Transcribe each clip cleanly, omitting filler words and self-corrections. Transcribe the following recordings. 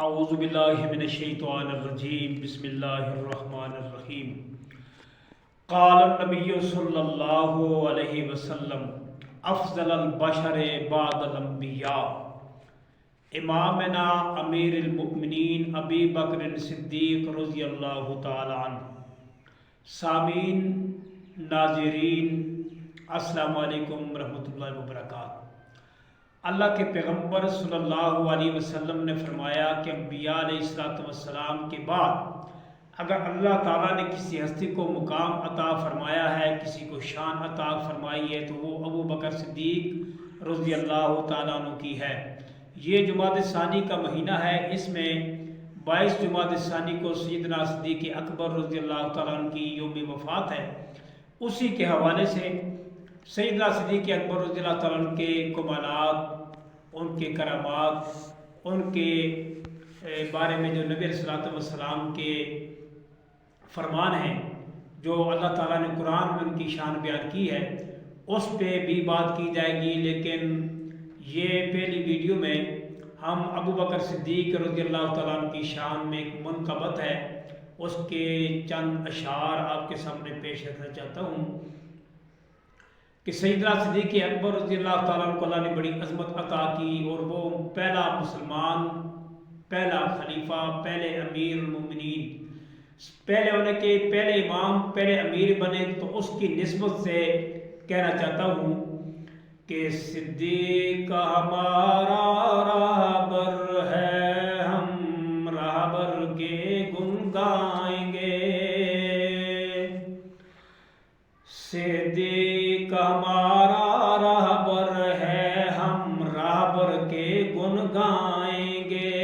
اعوذ باللہ من الشیطان الرجیم بسم اللہ الرحمن الرحیم قال النبی صلی اللہ علیہ وسلم افضل البشر بعد الانبیاء امامنا امیر المؤمنین ابی بکر صدیق رضی اللہ تعالی عنہ۔ سامعین، ناظرین، السلام علیکم ورحمۃ اللہ وبرکاتہ۔ اللہ کے پیغمبر صلی اللہ علیہ وسلم نے فرمایا کہ انبیاء علیہ السلام کے بعد اگر اللہ تعالیٰ نے کسی ہستی کو مقام عطا فرمایا ہے، کسی کو شان عطا فرمائی ہے، تو وہ ابو بکر صدیق رضی اللہ تعالیٰ عنہ کی ہے۔ یہ جمادی ثانی کا مہینہ ہے، اس میں 22 جمادی ثانی کو سیدنا صدیق اکبر رضی اللہ تعالیٰ عنہ کی یوم وفات ہے۔ اسی کے حوالے سے سیدنا صدیق اکبر رضی اللہ تعالیٰ عنہ کے کمالات، ان کے کرامات، ان کے بارے میں جو نبی علیہ السلام کے فرمان ہیں، جو اللہ تعالیٰ نے قرآن میں ان کی شان بیان کی ہے، اس پہ بھی بات کی جائے گی۔ لیکن یہ پہلی ویڈیو میں ہم ابو بکر صدیق رضی اللہ تعالیٰ عنہ کی شان میں ایک منقبت ہے، اس کے چند اشعار آپ کے سامنے پیش کرنا چاہتا ہوں کہ سیدنا صدیق اکبر رضی اللہ تعالیٰ عنہ کو اللہ نے بڑی عظمت عطا کی، اور وہ پہلا مسلمان، پہلا خلیفہ، پہلے امیر المومنین، پہلے ہونے کے پہلے امام، پہلے امیر بنے، تو اس کی نسبت سے کہنا چاہتا ہوں کہ صدیق ہمارا راہبر ہے، ہم راہبر کے گن گائیں گے۔ صدیق ہمارا راہبر ہے، ہم راہبر کے گن گائیں گے،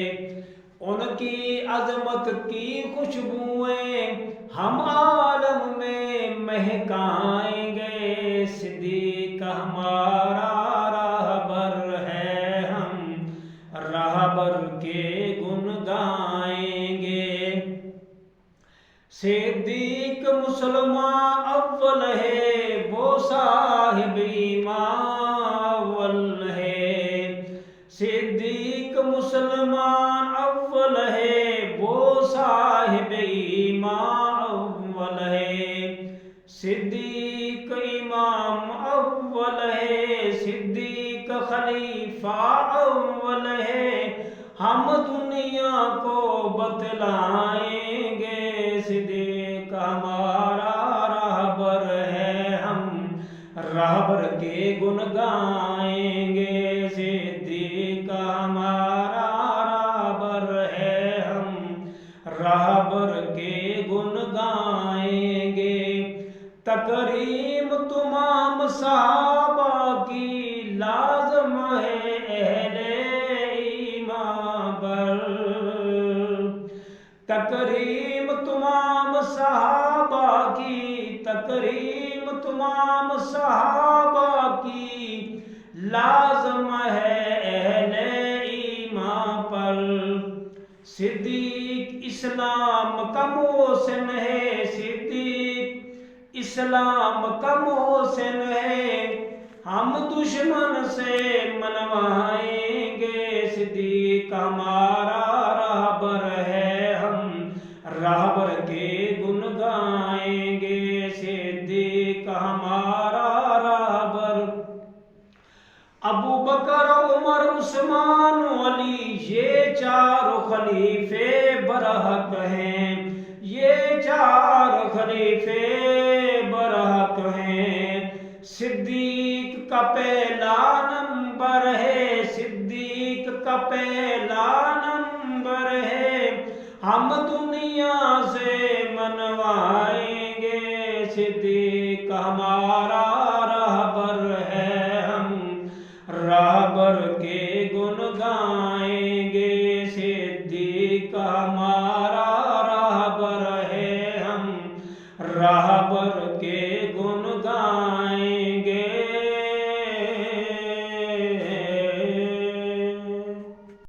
ان کی عظمت کی خوشبوئیں ہم عالم میں مہکائیں گے۔ صدیق ہمارا راہبر ہے، ہم راہبر کے گن گائیں گے۔ صدیق مسلمان اول ہے، وہ صاحب ایمان اول ہے۔ صدیق مسلمان اول ہے، وہ صاحب ایمان اول ہے۔ صدیق امام اول ہے، صدیق خلیفہ اول ہے، ہم دنیا کو بتلائیں گے۔ صدیق ہمارا راہبر ہے، ہم راہبر کے گن گائیں گے۔ صدیق ہمارا راہبر ہے، ہم راہبر کے گن گائیں گے۔ تکریم تمام صحابہ کی لازم ہے اہل ایمان پر۔ تکریم تمام صحابہ کی، تکریم تمام صحابہ کی لازم ہے اہل ایمان پر۔ صدیق اسلام کا محسن ہے، صدیق اسلام کا محسن ہے، ہم دشمن سے منوائیں گے۔ صدیق ہمارا راہبر ہے، ہم راہبر کے گن گائیں گے۔ صدیق ہمارا راہبر۔ ابو بکر، عمر، عثمان، علی، یہ چار خلیفے برحق ہیں، یہ چار خلیفے برحق ہیں۔ صدیق کا پہلا نمبر ہے، صدیق کا پہلا نمبر ہے، ہم دنیا سے منوائیں گے۔ صدیق ہمارا راہبر ہے، ہم راہبر کے گن گائیں گے۔ صدیق ہمارا راہبر ہے، ہم راہبر